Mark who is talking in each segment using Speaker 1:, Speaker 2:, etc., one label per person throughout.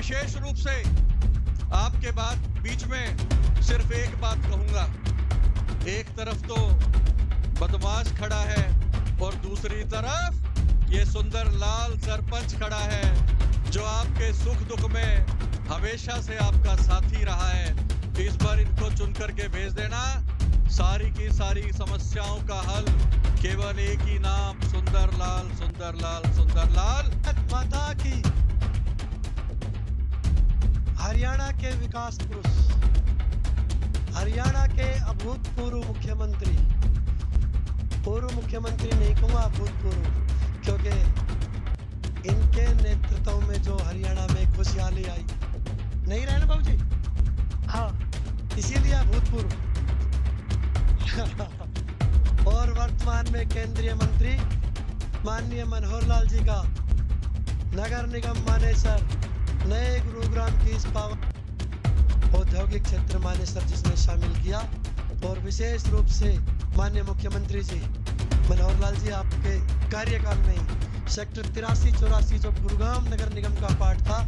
Speaker 1: विशेष रूप से आपके बीच में सिर्फ एक बात कहूंगा। एक तरफ तो बदमाश खड़ा है और दूसरी तरफ ये सुंदर लाल सरपंच खड़ा है, जो आपके सुख दुख में हमेशा से आपका साथी रहा है। इस बार इनको चुन करके भेज देना। सारी की सारी समस्याओं का हल केवल एक ही नाम, सुंदरलाल, सुंदरलाल, सुंदरलाल।
Speaker 2: माता की। हरियाणा के विकास पुरुष, हरियाणा के अभूतपूर्व मुख्यमंत्री, पूर्व मुख्यमंत्री नहीं कहूँगा, अभूतपूर्व, क्योंकि इनके नेतृत्व में जो हरियाणा में खुशहाली आई, नहीं रहे ना बाबू जी? हाँ, इसीलिए अभूतपूर्व। और वर्तमान में केंद्रीय मंत्री माननीय मनोहर लाल जी का नगर निगम मानेसर, नए गुरुग्राम की इस पावन औद्योगिक क्षेत्र मानेसर जिसने शामिल किया, और विशेष रूप से माननीय मुख्यमंत्री जी मनोहर लाल जी, आपके कार्यकाल में ही सेक्टर 83-84 जो गुरुग्राम नगर निगम का पार्ट था,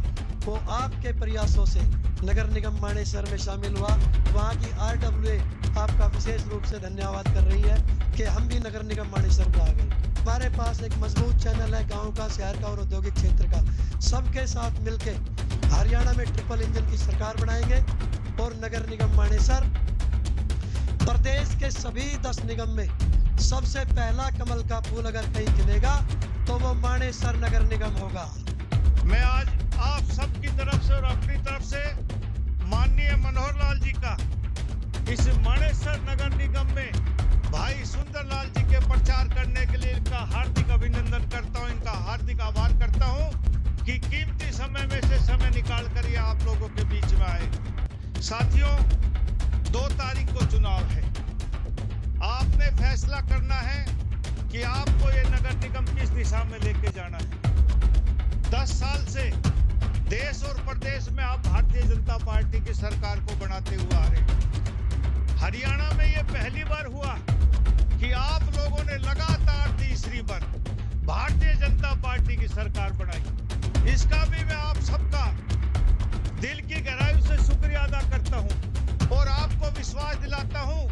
Speaker 2: वो आपके प्रयासों से नगर निगम मानेसर में शामिल हुआ। वहाँ की RWA आपका विशेष रूप से धन्यवाद कर रही है कि हम भी नगर निगम मानेसर में आ गए। हमारे पास एक मजबूत चैनल है गांव का, शहर का और औद्योगिक क्षेत्र का। सबके साथ मिलके हरियाणा में ट्रिपल इंजन की सरकार बनाएंगे और नगर निगम मानेसर प्रदेश के सभी 10 निगम में सबसे पहला कमल का फूल अगर कहीं खिलेगा तो वो मानेसर नगर निगम होगा।
Speaker 3: मैं आज आप सबकी तरफ से और अपनी तरफ से माननीय मनोहर लाल जी का इस मानेसर नगर निगम में भाई सुंदरलाल जी के प्रचार करने के लिए इनका हार्दिक अभिनंदन करता हूं, इनका हार्दिक आभार करता हूं कि कीमती समय में से समय निकाल कर ये आप लोगों के बीच में आए। साथियों, 2 तारीख को चुनाव है। आपने फैसला करना है कि आपको ये नगर निगम किस दिशा में लेके जाना है। 10 साल से देश और प्रदेश में आप भारतीय जनता पार्टी की सरकार को बनाते हुए आ रहे हैं। हरियाणा में ये पहली बार हुआ कि आप लोगों ने लगातार तीसरी बार भारतीय जनता पार्टी की सरकार बनाई। इसका भी मैं आप सबका दिल की गहराई से शुक्रिया अदा करता हूं और आपको विश्वास दिलाता हूं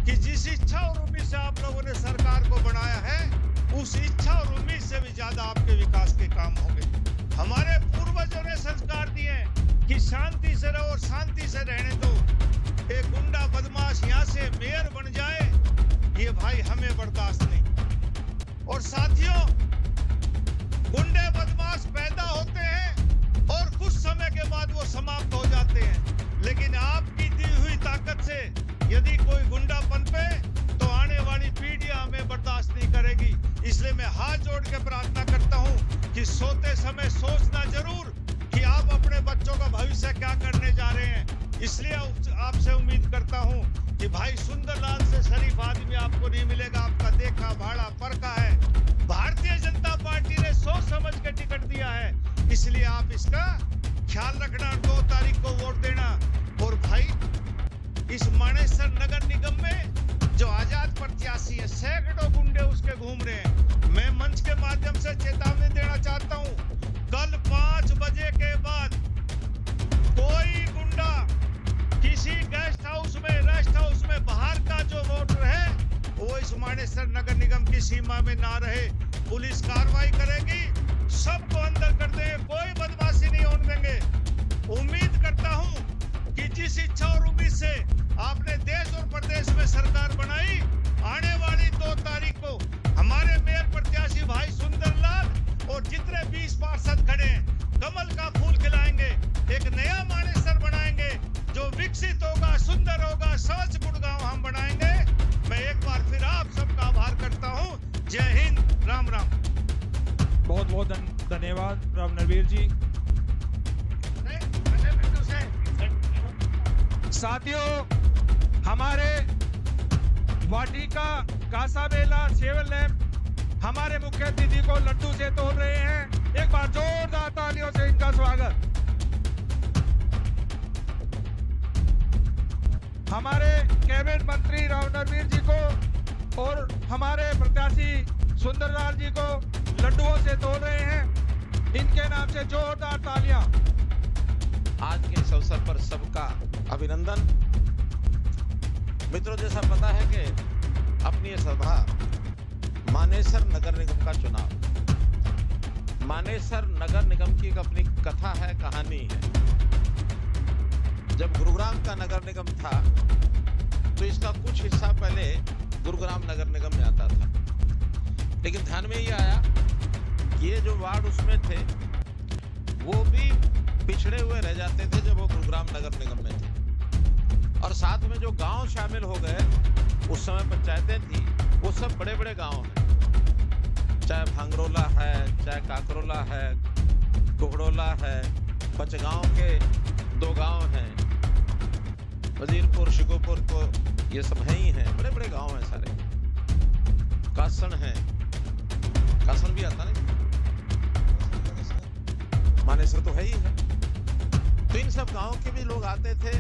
Speaker 3: कि जिस इच्छा और उम्मीद से आप लोगों ने सरकार को बनाया है, उस इच्छा और उम्मीद से भी ज्यादा आपके विकास के काम होंगे। हमारे पूर्वजों ने संस्कार दिए कि शांति से रहो और शांति से रहने दो। एक गुंडा बदमाश यहाँ से मेयर बन जाए, ये भाई हमें बर्दाश्त नहीं। और साथियों, गुंडे बदमाश पैदा होते हैं और कुछ समय के बाद वो समाप्त हो जाते हैं, लेकिन आपकी दी हुई ताकत से यदि कोई गुंडा पनपे तो आने वाली पीढ़ियां हमें बर्दाश्त नहीं करेगी। इसलिए मैं हाथ जोड़ के प्रार्थना करता हूं कि सोते समय सोचना जरूर कि आप अपने बच्चों का भविष्य क्या करने जा रहे हैं। इसलिए आपसे उम्मीद करता हूं कि भाई सुंदरलाल से शरीफ आदमी आपको नहीं मिलेगा। आपका देखा भाड़ा परखा है। भारतीय जनता पार्टी ने सोच समझ के टिकट दिया है, इसलिए आप इसका ख्याल रखना। 2 तारीख को वोट देना। और भाई, इस मानेसर नगर निगम में जो आजाद प्रत्याशी है, सैकड़ों गुंडे उसके घूम रहे हैं। मैं मंच के माध्यम से चेतावनी देना चाहता हूं, कल 5 बजे के बाद कोई गुंडा किसी गेस्ट हाउस में, रेस्ट हाउस में बाहर का जो वोटर है वो इस मानेसर नगर निगम की सीमा में ना रहे। पुलिस कार्रवाई करेगी, सबको अंदर कर देंगे, कोई बदमाशी नहीं होने देंगे। उम्मीद करता हूं कि जिस इच्छा और उम्मीद से आपने देश और प्रदेश में सरकार बनाई, आने वाली 2 तारीख को हमारे मेयर प्रत्याशी भाई सुंदरलाल और जितने 20 पार्षद खड़े हैं, कमल का फूल खिलाएंगे। एक नया मानेसर बनाएंगे जो विकसित होगा, सुंदर होगा, स्वच्छ गुड़गांव हम बनाएंगे। मैं एक बार फिर आप सबका आभार करता हूं। जय हिंद, राम राम।
Speaker 4: बहुत बहुत धन्यवाद राव नरवीर जी। साथियों, हमारे वाटिका कासाबेला सेवन लैंप हमारे मुख्य अतिथि को लड्डू से तोड़ रहे हैं। एक बार जोरदार तालियों से इनका स्वागत। हमारे कैबिनेट मंत्री राव नरवीर जी को और हमारे प्रत्याशी सुंदरलाल जी को लड्डुओं से तोड़ रहे हैं। इनके नाम से जोरदार तालियां।
Speaker 5: आज के इस अवसर पर सबका अभिनंदन। मित्रों, जैसा पता है कि अपनी ये सभा मानेसर नगर निगम का चुनाव, मानेसर नगर निगम की एक अपनी कथा है, कहानी है। जब गुरुग्राम का नगर निगम था तो इसका कुछ हिस्सा पहले गुरुग्राम नगर निगम में आता था, लेकिन ध्यान में ये आया कि ये जो वार्ड उसमें थे वो भी पिछड़े हुए रह जाते थे जब वो गुरुग्राम नगर निगम में थे, और साथ में जो गांव शामिल हो गए, उस समय पंचायतें थी, वो सब बड़े बड़े गांव हैं, चाहे भांगरोला है, चाहे काकरोला है, कोहड़ोला है, पचगांव के 2 गांव हैं, वजीरपुर, शिकोपुर, तो ये सब है ही हैं, बड़े बड़े गांव हैं सारे। कासन है, कासन भी आता नहीं, मानेसर तो है ही है। तो इन सब गांव के भी लोग आते थे,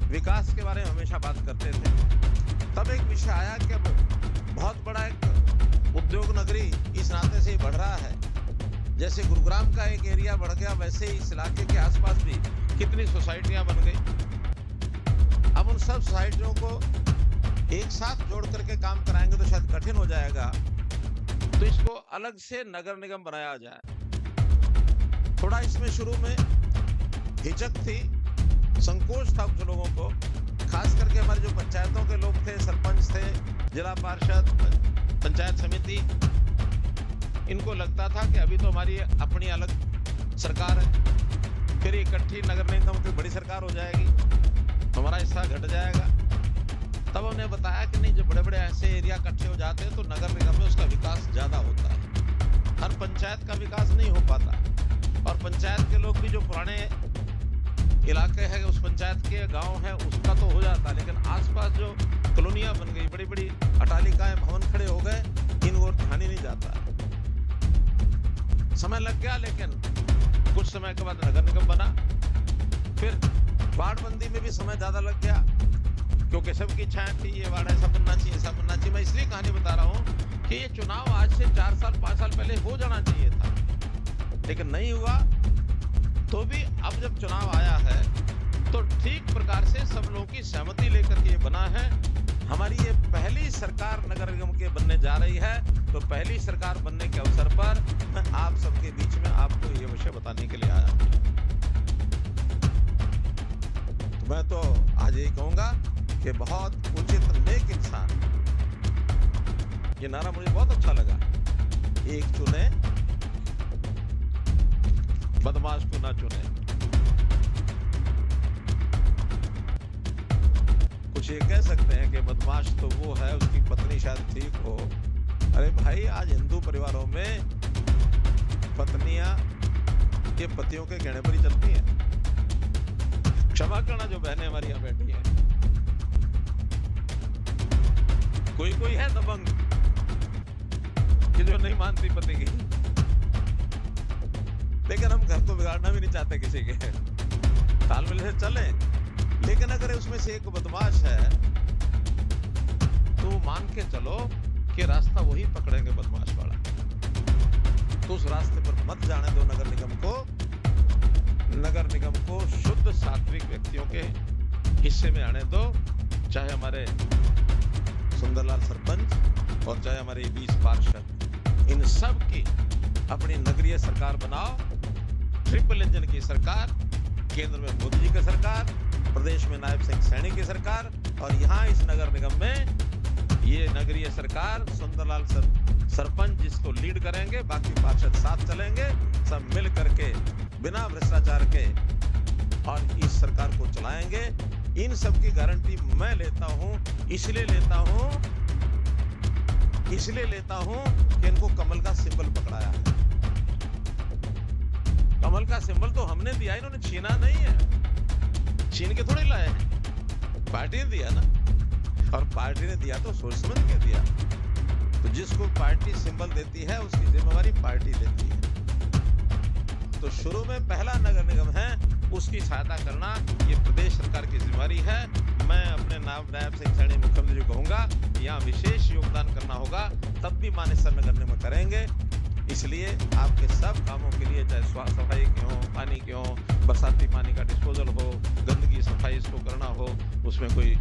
Speaker 5: विकास के बारे में हमेशा बात करते थे। तब एक विषय आया कि अब बहुत बड़ा एक उद्योग नगरी इस नाते से बढ़ रहा है, जैसे गुरुग्राम का एक एरिया बढ़ गया, वैसे ही इस इलाके के आसपास भी कितनी सोसाइटियां बन गई। अब उन सब सोसाइटियों को एक साथ जोड़ करके काम कराएंगे तो शायद कठिन हो जाएगा, तो इसको अलग से नगर निगम बनाया जाए। थोड़ा इसमें शुरू में हिचक थी, संकोच था कुछ लोगों को, खास करके हमारे जो पंचायतों के लोग थे, सरपंच थे, जिला पार्षद, पंचायत समिति, इनको लगता था कि अभी तो हमारी अपनी अलग सरकार है, फिर इकट्ठी नगर निगम की बड़ी सरकार हो जाएगी, हमारा हिस्सा घट जाएगा। तब उन्हें बताया कि नहीं, जब बड़े बड़े ऐसे एरिया इकट्ठे हो जाते हैं तो नगर निगम में उसका विकास ज्यादा होता है। हर पंचायत का विकास नहीं हो पाता, और पंचायत के लोग भी जो पुराने इलाके हैं, उस पंचायत के गांव है, उसका तो हो जाता, लेकिन आसपास जो कॉलोनियां बन गई, बड़ी बड़ी अटालिकाएं, भवन खड़े हो गए, इन ओर ध्यान ही नहीं जाता। समय लग गया, लेकिन कुछ समय के बाद नगर निगम बना। फिर वार्ड बंदी में भी समय ज्यादा लग गया, क्योंकि सबकी इच्छाएं थी, ये वार्ड ऐसा बनना चाहिए, ऐसा बनना चाहिए। मैं इसलिए कहानी बता रहा हूँ कि ये चुनाव आज से 4 साल 5 साल पहले हो जाना चाहिए था, लेकिन नहीं हुआ। तो भी अब जब चुनाव आया है तो ठीक प्रकार से सब लोगों की सहमति लेकर के ये बना है। हमारी ये पहली सरकार नगर निगम के बनने जा रही है, तो पहली सरकार बनने के अवसर पर मैं आप सबके बीच में आपको ये विषय बताने के लिए आया हूं। तो मैं तो आज यही कहूंगा कि बहुत उचित नेक इंसान, ये नारा मुझे बहुत अच्छा लगा, एक चुने बदमाश को ना चुने। कुछ ये कह सकते हैं कि बदमाश तो वो है, उसकी पत्नी शायद ठीक हो। अरे भाई, आज हिंदू परिवारों में पत्नियां के पतियों के कहने पर ही चलती हैं। क्षमा करना जो बहनें हमारी यहाँ बैठी हैं, कोई है दबंग कि जो नहीं मानती पति की, लेकिन हम घर को बिगाड़ना भी नहीं चाहते किसी के, तालमेल से चले। लेकिन अगर उसमें से एक बदमाश है तो मान के चलो कि रास्ता वही पकड़ेंगे बदमाश वाला, तो उस रास्ते पर मत जाने दो नगर निगम को। नगर निगम को शुद्ध सात्विक व्यक्तियों के हिस्से में आने दो, चाहे हमारे सुंदरलाल सरपंच और चाहे हमारे 20 पार्षद, इन सब की अपनी नगरीय सरकार बनाओ। ट्रिपल इंजन की सरकार, केंद्र में मोदी जी की सरकार, प्रदेश में नायब सिंह सैनी की सरकार, और यहाँ इस नगर निगम में ये नगरीय सरकार सुंदरलाल सरपंच जिसको लीड करेंगे, बाकी पार्षद साथ चलेंगे, सब मिल करके बिना भ्रष्टाचार के और इस सरकार को चलाएंगे। इन सब की गारंटी मैं लेता हूं, इसलिए लेता हूं कि इनको कमल का सिंबल पकड़ाया है। कमल का सिंबल तो हमने दिया, इन्होंने छीना नहीं है, छीन के थोड़ी लाए हैं, पार्टी ने दिया ना, और पार्टी ने दिया तो सोच समझ के दिया। तो जिसको पार्टी सिंबल देती है उसकी जिम्मेवारी पार्टी लेती है। तो शुरू में पहला नगर निगम है, उसकी सहायता करना ये प्रदेश सरकार की जिम्मेवारी है। मैं अपने नायब सिंह सैनी मुख्यमंत्री जी को कहूंगा, यहाँ विशेष योगदान करना होगा, तब भी मानेसर नगर निगम करेंगे। इसलिए आपके सब कामों के लिए, चाहे सफाई के हो, पानी के हो, बरसाती पानी का डिस्पोजल हो, गंदगी सफाई इसको करना हो, उसमें कोई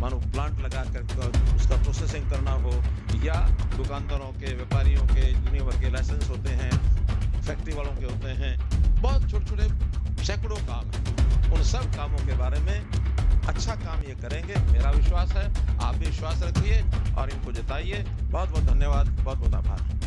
Speaker 5: मानो प्लांट लगा कर उसका प्रोसेसिंग करना हो, या दुकानदारों के, व्यापारियों के, दुनिया भर के लाइसेंस होते हैं, फैक्ट्री वालों के होते हैं, बहुत छोटे छोटे सैकड़ों काम हैं। उन सब कामों के बारे में अच्छा काम ये करेंगे, मेरा विश्वास है। आप भी विश्वास रखिए और इनको जिताइए। बहुत बहुत धन्यवाद, बहुत बहुत आभार।